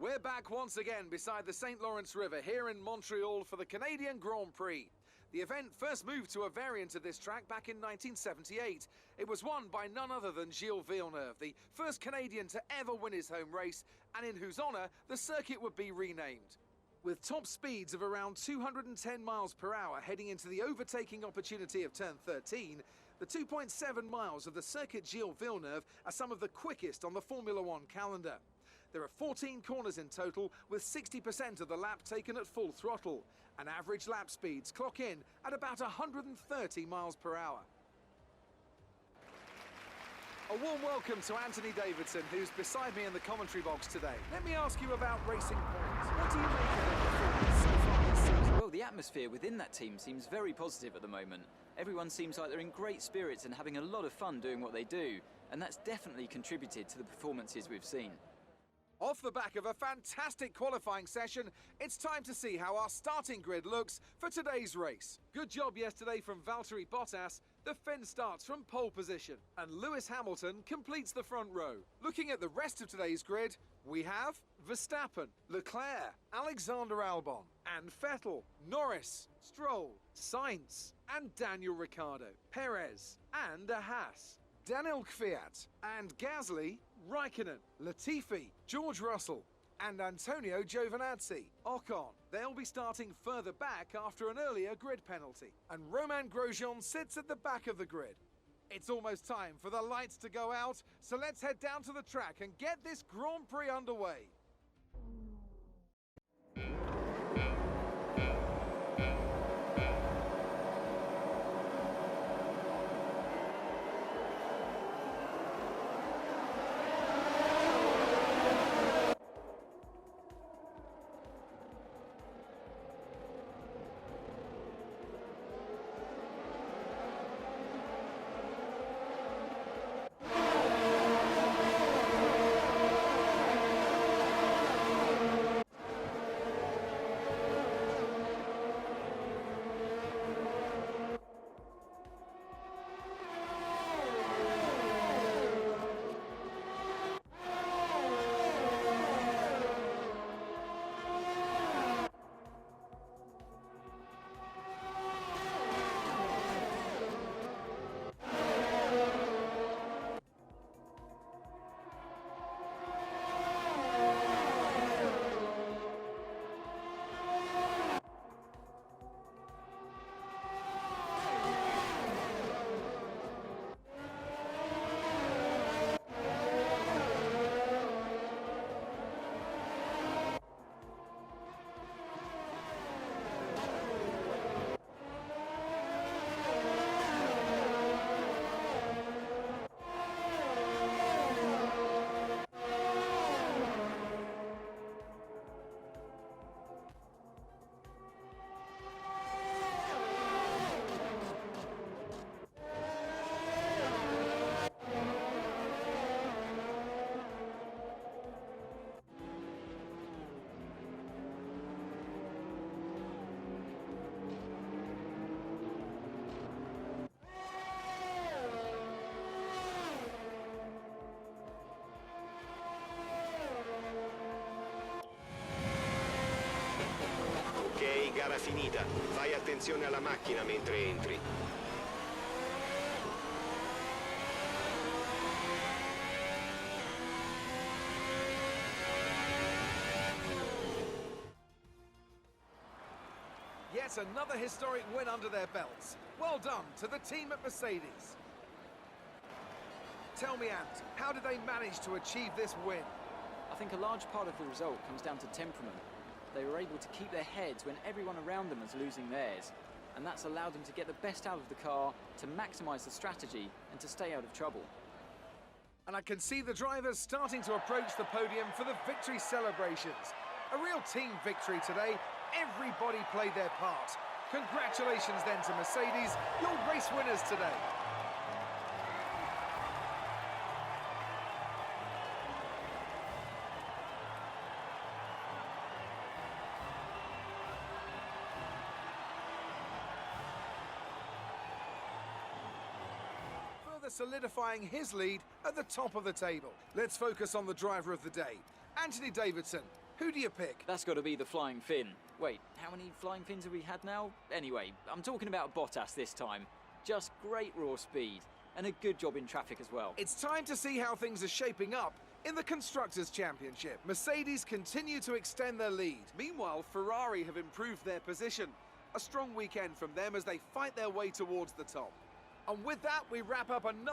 We're back once again beside the St. Lawrence River here in Montreal for the Canadian Grand Prix. The event first moved to a variant of this track back in 1978. It was won by none other than Gilles Villeneuve, the first Canadian to ever win his home race, and in whose honour the circuit would be renamed. With top speeds of around 210 miles per hour heading into the overtaking opportunity of turn 13, the 2.7 miles of the Circuit Gilles Villeneuve are some of the quickest on the Formula One calendar. There are 14 corners in total, with 60% of the lap taken at full throttle, and average lap speeds clock in at about 130 miles per hour. A warm welcome to Anthony Davidson, who's beside me in the commentary box today. Let me ask you about Racing Point. What do you make of their performance so far this season? Well, the atmosphere within that team seems very positive at the moment. Everyone seems like they're in great spirits and having a lot of fun doing what they do, and that's definitely contributed to the performances we've seen. Off the back of a fantastic qualifying session, it's time to see how our starting grid looks for today's race. Good job yesterday from Valtteri Bottas. The Finn starts from pole position, and Lewis Hamilton completes the front row. Looking at the rest of today's grid, we have Verstappen, Leclerc, Alexander Albon, and Vettel, Norris, Stroll, Sainz, and Daniel Ricciardo, Perez, and a HAAS, Daniel Kvyat, and Gasly, Raikkonen, Latifi, George Russell, and Antonio Giovinazzi. Ocon, they'll be starting further back after an earlier grid penalty. And Romain Grosjean sits at the back of the grid. It's almost time for the lights to go out, so let's head down to the track and get this Grand Prix underway. Ok, gara finita. Fai attenzione alla macchina mentre entri. Yet another historic win under their belts. Well done to the team at Mercedes. Tell me, Ant, how did they manage to achieve this win? I think a large part of the result comes down to temperament. They were able to keep their heads when everyone around them was losing theirs, and that's allowed them to get the best out of the car, to maximise the strategy, and to stay out of trouble. And I can see the drivers starting to approach the podium for the victory celebrations. A real team victory today. Everybody played their part. Congratulations then to Mercedes, your race winners today. Solidifying his lead at the top of the table. Let's focus on the driver of the day. Anthony Davidson, Who do you pick? That's got to be the flying Finn. Wait, how many flying Finns have we had now? Anyway, I'm talking about Bottas this time. Just great raw speed, and a good job in traffic as well. It's time to see how things are shaping up in the Constructors' Championship. Mercedes continue to extend their lead. Meanwhile, Ferrari have improved their position. A strong weekend from them as they fight their way towards the top. And with that, we wrap up another